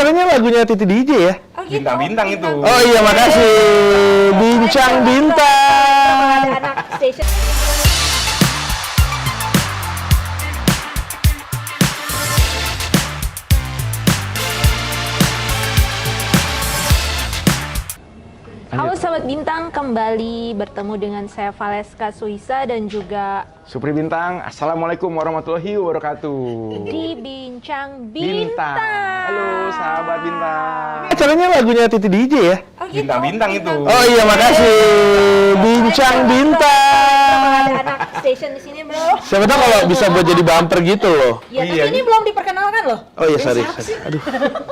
acaranya lagunya Titi DJ ya? Oh, gitu. Bintang-bintang itu. Oh iya, makasih. Bincang Bintang. Ada anak station. Halo Sobat Bintang, kembali bertemu dengan saya Valeska Suisa dan juga Supri Bintang, Assalamualaikum warahmatullahi wabarakatuh. di Bincang Bintang. Halo sahabat Bintang. Acaranya lagunya Titi DJ ya? Oh, gitu. Bintang-bintang itu. Oh iya, makasih. Bincang Bintang. Ada anak station di sini, Bro. Siapa tahu kalau bisa buat jadi bumper gitu loh. Ya, Iya, tapi ini belum diperkenalkan loh. Oh iya, sorry. Aduh,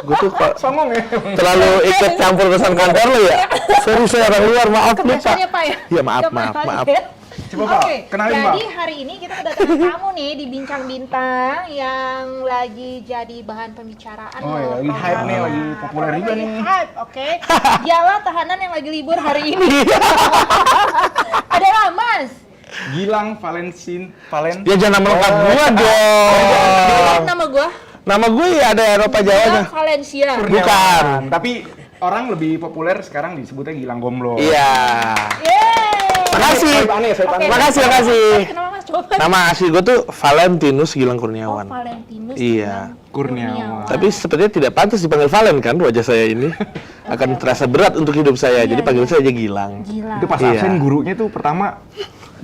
gue tuh kok Songong ya. terlalu ikut campur urusan kantor lo ya. Sorry, saya orang luar, maaf nih Pak. Kebiasaannya Pak ya? Iya, maaf. Ya. Coba Pak, Oke, kenalin Pak. jadi hari ini kita kedatangan tamu nih di Bincang Bintang yang lagi jadi bahan pembicaraan. Oh iya, loh, lagi hype nih, lagi populer juga lagi nih. Hype, oke. Dialah tahanan yang lagi libur hari ini. Adalah Mas. Gilang Valen. Ya jangan nama lengkap gua dong. Nama gua Nama gue ya ada Eropa Jawanya. Valencia. Bukan. Tapi orang lebih populer sekarang disebutnya Gilang Gomblo. Iya. Yeay. Makasih. Oke, Makasih. Kenapa Mas coba? Nama asli gue tuh Valentinus Gilang Oh, Kurniawan. Valentinus. Iya. Kurniawan. Tapi sepertinya tidak pantas dipanggil Valen kan, wajah saya ini akan terasa berat untuk hidup saya. Jadi panggil saya aja Gilang. Gila. Itu pas Iya. absen gurunya tuh pertama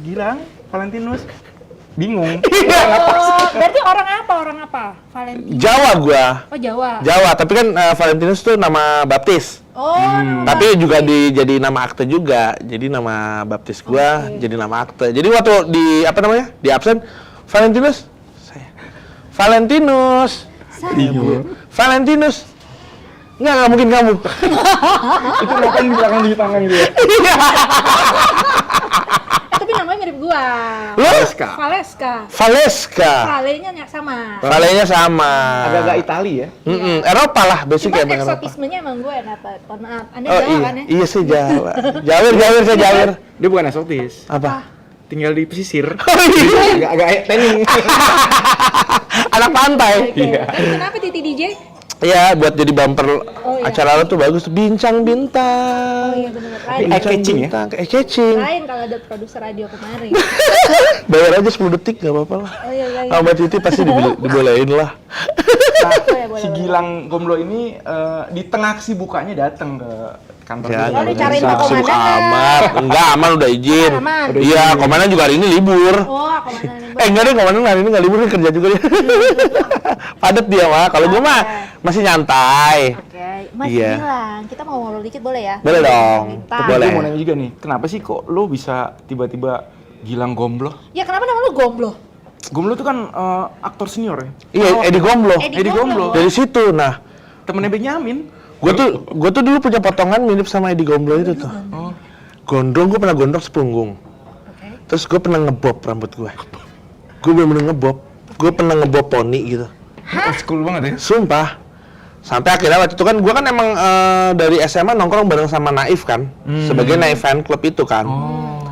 Gilang Valentinus. Bingung. Oh, berarti orang apa? Valentinus. Jawa gua. Oh, Jawa. Jawa, tapi kan Valentinus tuh nama baptis. Oh, Tapi juga jadi nama akte juga. Jadi nama baptis gua jadi nama akte. Jadi waktu di apa namanya? Di absen Valentinus. Valentinus. Valentinus. Nggak mungkin kamu. Itu ngapain di belakang cuci tangan gitu ya? tapi namanya mirip gua. Valeska. Valeska. Valenya sama. Valenya sama. Agak-agak Itali ya. Eropa lah, basic Cuma ya Eropa. eksotismenya emang gue dapat. Maaf. Anda Oh Jawa iya, kan ya? iya sih Jawa. Saya Jawir. Dia bukan eksotis. Apa? Tinggal di pesisir. Oh iya. Agak tanning. Anak pantai. Oke. Tapi kenapa Titi DJ? Iya, buat jadi bumper iya. acara lo tuh bagus. Bincang Bintang. Oh iya benar. Eye catching ya? Catching. Lain kalau ada produser radio kemarin. Bayar aja 10 detik, gak apa-apa lah. Oh iya. Sama Mbak Titi pasti dibolehin lah. Boleh. Si Gilang Gomblo ini di tengah kesibukannya datang ke kantor. Ya, Oh, dicariin bisa. Pak Komandan. Sibuk amat. Enggak, aman udah izin. Aman. Iya, komandan juga hari ini libur. Oh, komandan ini. Enggak deh, komandan hari ini nggak libur, dia kerja juga dia. Padet dia mah. Kalau gue mah masih nyantai. Oke. Mas Iya. Gilang, kita mau ngobrol dikit boleh ya? Boleh dong. Bintang. Boleh. Gue mau nanya juga nih, kenapa sih kok lo bisa tiba-tiba Gilang Gomblo? Ya kenapa nama lu Gomblo? Gomblo tuh kan aktor senior ya? Iya, Edi Gomblo. Edi Gomblo. Dari situ, nah, Temennya Benyamin. gue tuh dulu punya potongan mirip sama Edi Gomblo itu tuh. Oh. Gondrong, gue pernah gondrong sepunggung. Oke. Terus gue pernah ngebob rambut gue. Gue bener-bener ngebob. Gue pernah ngebob poni gitu. Old school banget ya? Sumpah. Sampai akhirnya waktu itu kan gue kan emang dari SMA nongkrong bareng sama Naif kan. Sebagai Naif fan club itu kan.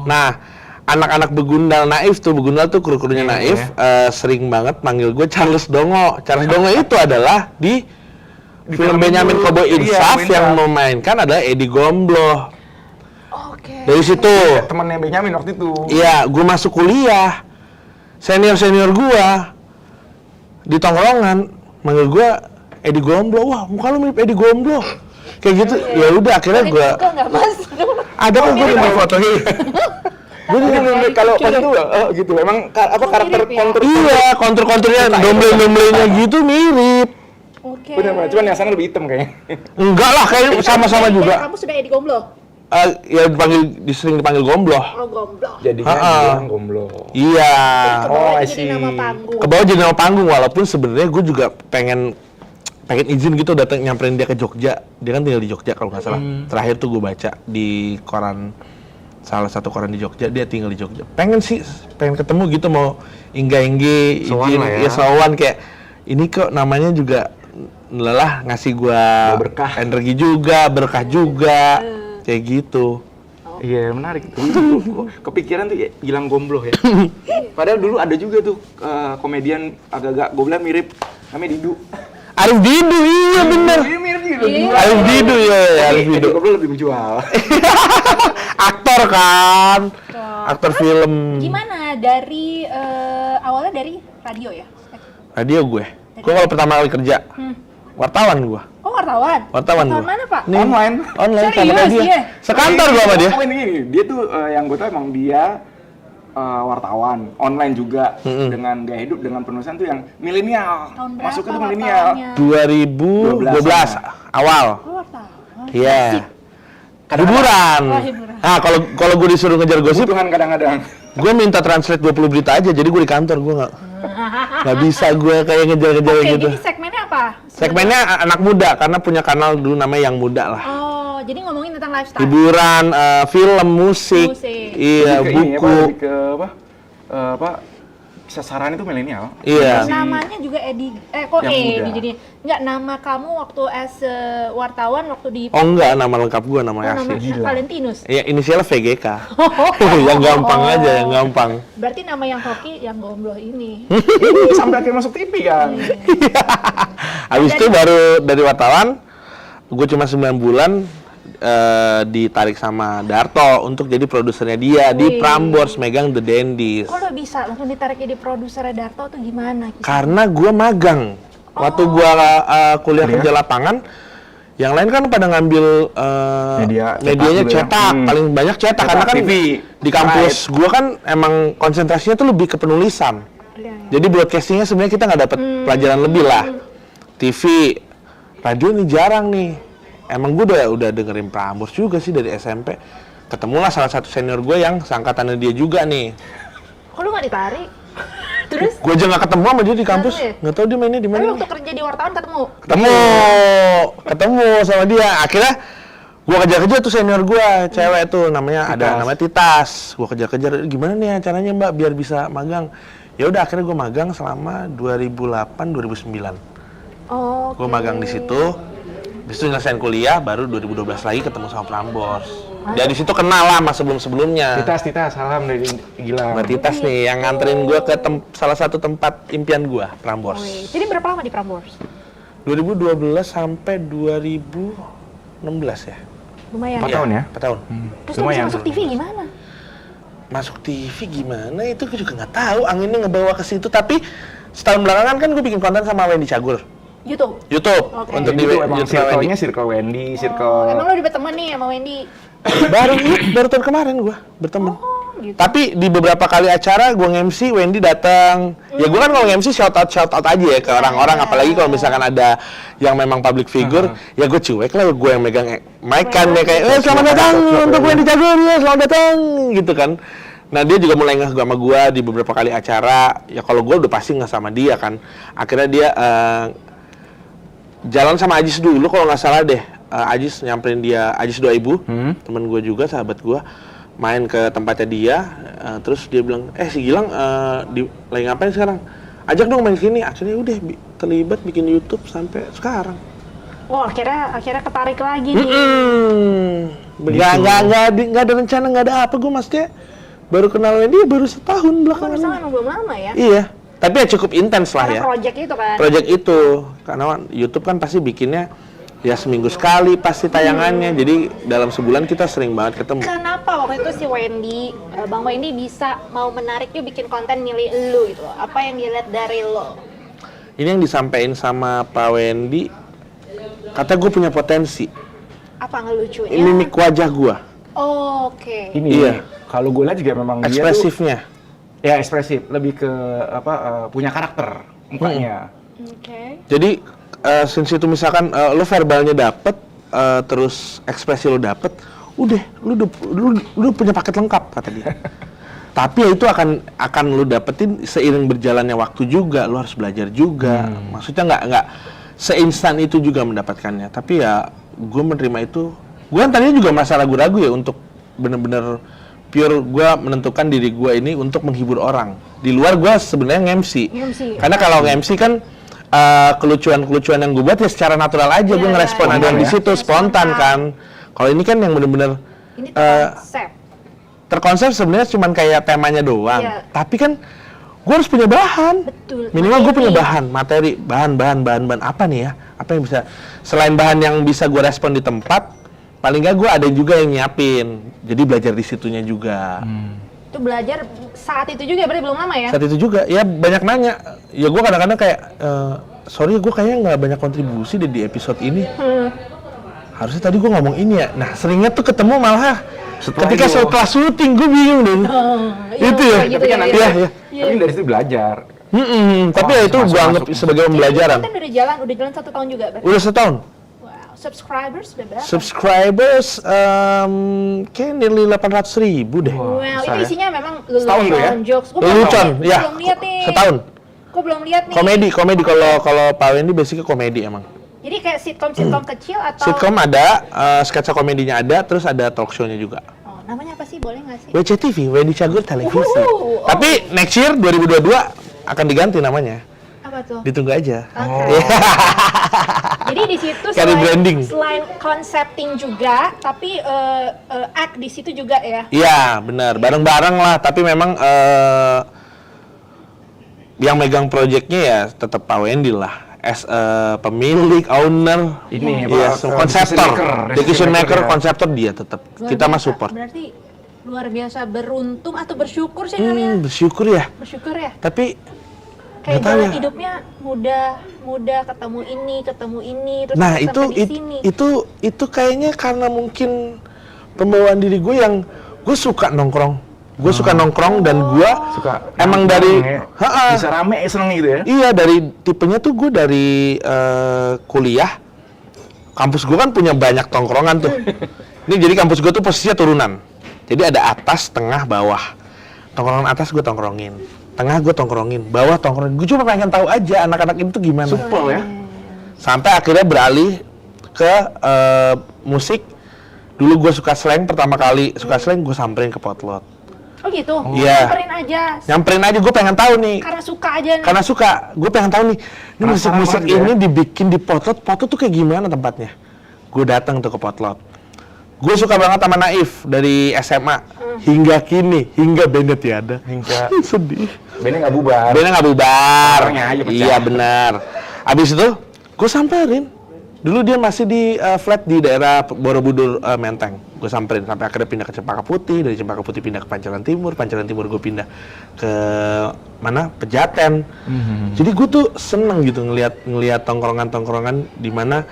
Nah, anak-anak begundal Naif tuh kru-krunya Naif sering banget manggil gue Charles Dongo. Charles Dongo itu adalah di film Benyamin Kobo Insaf yang memainkan adalah Edi Gomblo. Oke. Dari situ. Temennya Benyamin waktu itu. Iya, gue masuk kuliah. Senior gue di tongkrongan manggil gue Edi Gomblo. Wah, muka lu mirip Edi Gomblo. Kayak gitu. Ya udah akhirnya gue Suka nggak Mas? ada kok gue di fotonya. Gue kalau pas itu gitu. Emang apa karakter mirip ya? kontur? Iya, kontur-konturnya domble-domblenya gitu mirip. Oke. Bener, cuman yang sana lebih hitam kayaknya. Enggak lah, kayaknya sama-sama juga. Kamu sudah Edi Gomblo? Ya sering dipanggil Gomblo. Oh, Gomblo. Jadinya Gilang Gomblo. Iya. Kebawa I jadi see. nama panggung. Ke bawah jadi nama panggung, walaupun sebenarnya gue juga pengen izin gitu datang nyamperin dia ke Jogja. Dia kan tinggal di Jogja kalau nggak salah. Terakhir tuh gue baca di koran, salah satu koran di Jogja, dia tinggal di Jogja. Pengen ketemu gitu, mau ingga-inggi Sowan izin lah ya. sowan kayak ini kok namanya juga lelah ngasih gua Berkah. energi juga, berkah juga. Kayak gitu. Iya, menarik itu. Kepikiran tuh ya, Gilang Gomblo ya. Padahal dulu ada juga tuh komedian agak-agak gue bilang mirip namanya Didu. Arif Didu, iya bener. Iya, Alif Didu ya, Alif Didu. Gomblo lebih menjual. Aktor kan, aktor film. Gimana dari awalnya dari radio ya? Radio gue kalau pertama kali kerja, wartawan gue. Oh wartawan? Wartawan gua. mana Pak? Nih, Online. sama Serius, dia. iya? Sekantor gua sama dia. Gini, dia tuh yang gue tau emang dia wartawan online juga dengan gaya hidup dengan penulisan tuh yang milenial. Tahun berapa Masuknya tuh milenial. wartawannya? 2012 awal. Oh, wartawan. Iya. Hiburan. Oh, hiburan. Nah, kalau gue disuruh ngejar gosip, Kebutuhan kadang-kadang. gue minta translate 20 berita aja. Jadi gue di kantor, gue nggak bisa gue kayak ngejar-ngejar Oke, gitu. jadi segmennya apa? Segmennya anak muda karena punya kanal dulu namanya Yang Muda lah. Oh, jadi ngomongin tentang lifestyle. Hiburan, film, musik, Musik. iya, Lebih ke ini, buku, lebih ke apa? Sasaran itu milenial. iya. Namanya juga Edi, kok Yang Edi muda. jadi nggak nama kamu waktu as wartawan waktu di Oh enggak, nama lengkap gue nama nama asli. Gila. Valentinus. Iya, inisialnya VGK. Yang gampang aja, yang gampang. Berarti nama yang hoki yang gombloh ini. Ini sampai akhirnya masuk TV kan. Habis itu baru dari wartawan, gue cuma 9 bulan ditarik sama Darto untuk jadi produsernya dia di Wih. Prambors, megang The Dandies. Kok lo bisa langsung ditarik jadi produser Darto tuh gimana? Karena gue magang. Waktu gue kuliah kerja lapangan, yang lain kan pada ngambil medianya cetak gitu ya. cetak, paling banyak cetak karena kan TV, di kampus gue kan emang konsentrasinya tuh lebih ke penulisan. Iya. Jadi broadcastingnya sebenarnya kita nggak dapat pelajaran lebih lah. TV, radio ini jarang nih. Emang gue udah dengerin Prambors juga sih dari SMP. Ketemulah salah satu senior gue yang seangkatannya dia juga nih. Kok lu nggak ditarik? Terus? Gue aja nggak ketemu sama dia di kampus. Tahu ya? Nggak tahu dia mainnya di Tapi mana. waktu kerja di wartawan ketemu? Ketemu sama dia. Akhirnya gue kejar-kejar tuh senior gue, cewek tuh namanya namanya Titas. Gue kejar-kejar, gimana nih caranya Mbak biar bisa magang? Ya udah akhirnya gue magang selama 2008-2009. Oh. Gue magang di situ. Habis itu nyelesain kuliah, baru 2012 lagi ketemu sama Prambors. Dan di situ kenal lah sama sebelum-sebelumnya. Titas, salam dari Gilang. Mbak Titas nih yang nganterin gue ke salah satu tempat impian gue, Prambors. Jadi berapa lama di Prambors? 2012 sampai 2016 ya. Lumayan. 4 tahun ya? 4 tahun. Terus lu bisa Lumayan. masuk TV gimana? Masuk TV gimana itu gue juga nggak tahu, anginnya ngebawa ke situ. Tapi setahun belakangan kan gue bikin konten sama Wendy Cagur. YouTube? YouTube. Oke. Untuk di Itu emang YouTube sama Wendy. circle-nya circle Wendy, Oh, circle emang lo udah berteman nih sama Wendy? baru tahun kemarin gue berteman. Oh, gitu. Tapi di beberapa kali acara gue nge-MC, Wendy datang. Ya gue kan kalau nge-MC shout out aja ya ke orang-orang, apalagi kalau misalkan ada yang memang public figure, ya gue cuek lah, gue yang megang mic kan, dia kayak selamat datang untuk Wendy Cagur ya, selamat datang gitu kan. Nah dia juga mulai ngeh sama gue di beberapa kali acara. Ya kalau gue udah pasti nggak sama dia kan. Akhirnya dia jalan sama Ajis dulu kalau nggak salah deh. Ajis nyamperin dia, Ajis 2000, temen gue juga, sahabat gue, main ke tempatnya dia. Terus dia bilang, si Gilang lagi ngapain sekarang? Ajak dong main sini. Akhirnya udah terlibat bikin YouTube sampai sekarang. Oh, akhirnya ketarik lagi nih. Nggak ada rencana, nggak ada apa. Gue maksudnya baru kenal dia baru setahun Kan belakangan. misalnya emang belum lama ya? Iya, tapi ya cukup intens lah Karena ya. project itu kan? Project itu, karena YouTube kan pasti bikinnya ya seminggu sekali pasti tayangannya. Jadi dalam sebulan kita sering banget ketemu. Kenapa waktu itu si Wendy, Bang Wendy bisa mau menarik yuk bikin konten milih lu gitu? Apa yang dia lihat dari lo? Ini yang disampaikan sama Pak Wendy, kata gue punya potensi. Apa ngelucunya? Ini mimik wajah gue, Oh, oke. ini. Iya. Kalau gue lihat juga memang ekspresifnya. dia tuh ya ekspresif, lebih ke punya karakter mukanya. Oke. Jadi since itu misalkan lo verbalnya dapet, terus ekspresi lo dapet, udah lu punya paket lengkap kata dia. Tapi ya itu akan lo dapetin seiring berjalannya waktu juga. Lo harus belajar juga. Maksudnya nggak seinstan itu juga mendapatkannya. Tapi ya gue menerima itu. Gue kan tadinya juga merasa ragu-ragu ya untuk bener-bener pure gue menentukan diri gue ini untuk menghibur orang. Di luar gue sebenarnya nge-MC. Karena kalau nge-MC kan kelucuan-kelucuan yang gue buat ya secara natural aja, gue ngerespon ada yang di situ spontan kan. Kalau ini kan yang bener-bener Ini terkonsep. terkonsep sebenarnya cuman kayak temanya doang. Iya. Tapi kan gue harus punya bahan. Betul. Minimal gue Materi. punya bahan apa nih ya? Apa yang bisa selain bahan yang bisa gue respon di tempat, paling nggak gue ada juga yang nyiapin. Jadi belajar di situnya juga. Itu belajar saat itu juga berarti belum lama ya? Saat itu juga, ya banyak nanya. Ya gue kadang-kadang kayak, sorry gue kayaknya nggak banyak kontribusi deh di episode ini. Harusnya tadi gue ngomong ini ya. Nah seringnya tuh ketemu malah ketika setelah syuting gue bingung deh. Itu ya. kayak gitu Tapi kan nanti Iya. tapi dari situ belajar. Tapi ya itu gue anggap sebagai pembelajaran. Kan udah jalan 1 tahun juga berarti. Udah setahun. Wow, subscribers udah berapa? Subscribers, kayak nearly 800.000 deh. Wow, itu besar ya. isinya memang Setahun tuh ya? jokes. Gua Lelucon, belum ya. lihat nih. Setahun. Gua belum lihat nih. Komedi kalau Pak Wendy basicnya komedi emang. Jadi kayak sitcom kecil atau Sitcom ada, sketsa komedinya ada, terus ada talk show-nya juga. Oh, namanya apa sih? Boleh nggak sih? WCTV, Wendy Cagur Televisi. Oh. Tapi next year 2022 akan diganti namanya. Apa tuh? Ditunggu aja. Oke. Jadi di situ Cari branding. selain concepting juga, tapi act di situ juga ya. Iya, benar. Bareng-bareng lah, tapi memang yang megang proyeknya ya tetap Pak Wendy lah. As pemilik, owner, Ini iya, konseptor, decision maker, ya. konseptor dia tetap. Luar Kita mah biasa. support. Berarti luar biasa beruntung atau bersyukur sih namanya. Bersyukur ya. Bersyukur ya. Tapi Kayak nggak tahu jalan ya. hidupnya mudah ketemu ini terus Nah sampai di sini. itu kayaknya karena mungkin pembawaan diri gue yang gue suka nongkrong. Gue suka nongkrong dan gue Suka emang nongkrong dari ya. Ha-ha. Bisa rame seneng gitu ya. Iya, dari tipenya tuh gue dari kuliah. Kampus gue kan punya banyak tongkrongan tuh. Ini jadi kampus gue tuh posisinya turunan. Jadi ada atas, tengah, bawah. Tongkrongan atas gue tongkrongin, tengah gue tongkrongin, bawah tongkrongin. Gue cuma pengen tahu aja anak-anak itu tuh gimana. Supel ya. Sampai akhirnya beralih ke musik. Dulu gue suka slang, pertama kali suka slang gue samperin ke Potlot. Oh gitu. Iya. Nyamperin aja. Nyamperin aja, gue pengen tahu nih. Karena suka aja nih. Karena suka, gue pengen tahu nih, ini Penasaran musik-musik banget ya. ini dibikin di Potlot tuh kayak gimana tempatnya? Gue datang tuh ke Potlot. Gue suka banget sama Naif dari SMA hingga kini, hingga bandnya tiada. Hingga Sedih. bandnya nggak bubar. Bandnya nggak bubar. Orangnya aja pecah. Iya benar. Abis itu, gue samperin. Dulu dia masih di flat di daerah Borobudur Menteng. Gue samperin sampai akhirnya pindah ke Cempaka Putih, dari Cempaka Putih pindah ke Pancoran Timur gue pindah ke mana? Pejaten. Jadi gue tuh seneng gitu ngelihat tongkrongan-tongkrongan di mana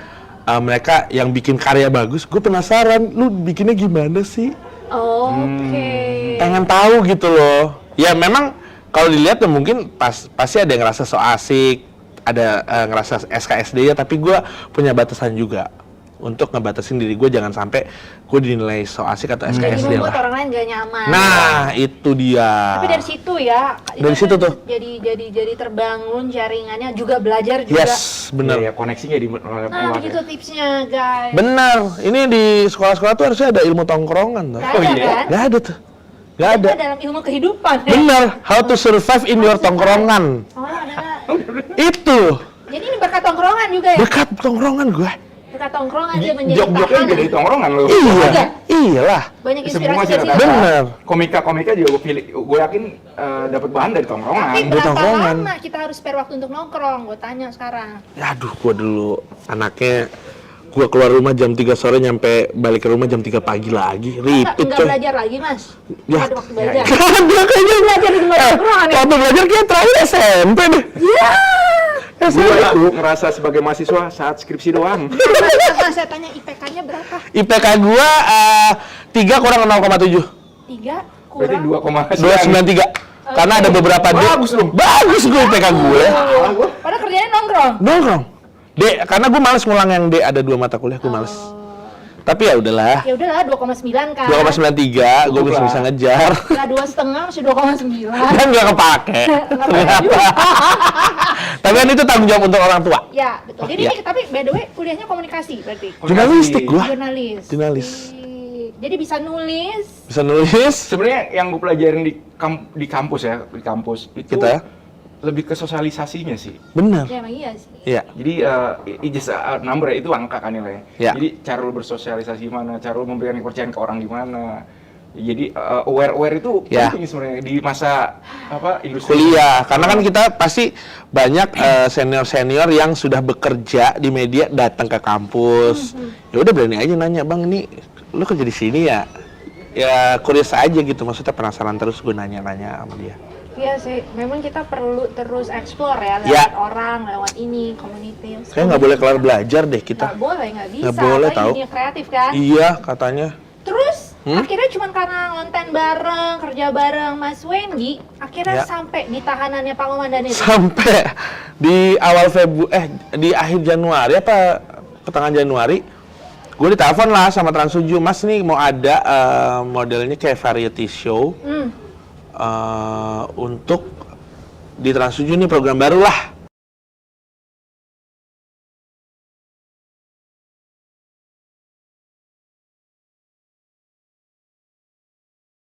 mereka yang bikin karya bagus. Gue penasaran, lu bikinnya gimana sih? Oke. Pengen tahu gitu loh. Ya memang kalau dilihat ya mungkin pasti ada yang ngerasa so asik, ada ngerasa SKSD ya, tapi gue punya batasan juga untuk ngebatasin diri gue jangan sampai gue dinilai so asik atau Jadi SKSD membuat lah. orang lain gak nyaman. Nah, itu dia. Tapi dari situ ya. Dari itu situ kan tuh. Jadi terbangun jaringannya, juga belajar juga. Yes, bener. Ya, koneksinya di Nah, begitu tipsnya, guys. Bener. Ini di sekolah-sekolah tuh harusnya ada ilmu tongkrongan tuh. Gak Oh, ada iya? kan? Gak ada tuh. Gak ada. Itu dalam ilmu kehidupan ya. Bener. How to survive in your tongkrongan. Oh, ada. Itu. Jadi ini berkat tongkrongan juga ya? Dekat tongkrongan gue. Berkat tongkrongan dia menjadi Jok-joknya juga tahanan. dari tongkrongan loh. Iya. Ada? Iyalah. Banyak Semua inspirasi dari cerita. situ. Bener. Komika-komika juga gue yakin dapat bahan dari tongkrongan. Tapi Di berapa tongkrongan. lama kita harus spare waktu untuk nongkrong? Gue tanya sekarang. Ya aduh, gua dulu anaknya gua keluar rumah jam 3 sore nyampe balik ke rumah jam 3 pagi lagi. Repeat Enggak coy. belajar lagi, Mas? Ya. Nggak ada waktu belajar. Ada kayaknya Belajar di tempat tongkrongan ya? waktu belajar kayak terakhir SMP deh. Iya. Gue itu ngerasa sebagai mahasiswa saat skripsi doang. Saya tanya IPK-nya berapa? IPK gua 3 kurang 0,7. 3 Berarti kurang 2,9. 293. Karena ada beberapa D. Bagus dong. Bagus gue IPK gue. Padahal kerjanya nongkrong. Nongkrong. D, karena gue males ngulang yang D, ada 2 mata kuliah gue males. Tapi ya udahlah. Ya udahlah 2,9 kan. 2,93, gue masih bisa ngejar. Enggak 2,5 masih 2,9. Dan nggak kepake. Tapi kan itu tanggung jawab untuk orang tua. Ya, betul. Jadi Ya. ini tapi by the way kuliahnya komunikasi berarti. Jurnalistik gua. Jurnalis. Jurnalis. Jadi bisa nulis. Bisa nulis. Sebenarnya yang gue pelajarin di kampus ya, di kampus itu Kita ya. lebih ke sosialisasinya sih. Bener. Ya emang iya sih. Iya. Jadi just a number itu angka kan nilai. Ya. Jadi cara lu bersosialisasi gimana, cara lu memberikan kepercayaan ke orang gimana. Jadi aware itu Ya. penting sebenarnya di masa industri kuliah, karena kan kita pasti banyak senior-senior yang sudah bekerja di media datang ke kampus. Ya udah berani aja nanya, "Bang, ini lu kerja di sini ya?" Ya curious aja gitu, maksudnya penasaran terus gue nanya-nanya sama dia. Iya sih, memang kita perlu terus explore ya, Ya. lewat orang, lewat ini, community. Kayak nggak boleh kelar belajar deh kita. Nggak boleh, nggak bisa. Nggak boleh, apalagi tahu. dunia kreatif kan. Iya katanya. Terus akhirnya cuma karena konten bareng, kerja bareng Mas Wendy, akhirnya Ya. sampai di tahanannya Pak Komandan itu. Sampai di awal di akhir Januari apa pertengahan Januari, gue ditelepon lah sama Trans7, "Mas nih mau ada modelnya kayak variety show untuk di Trans7 nih, program baru lah."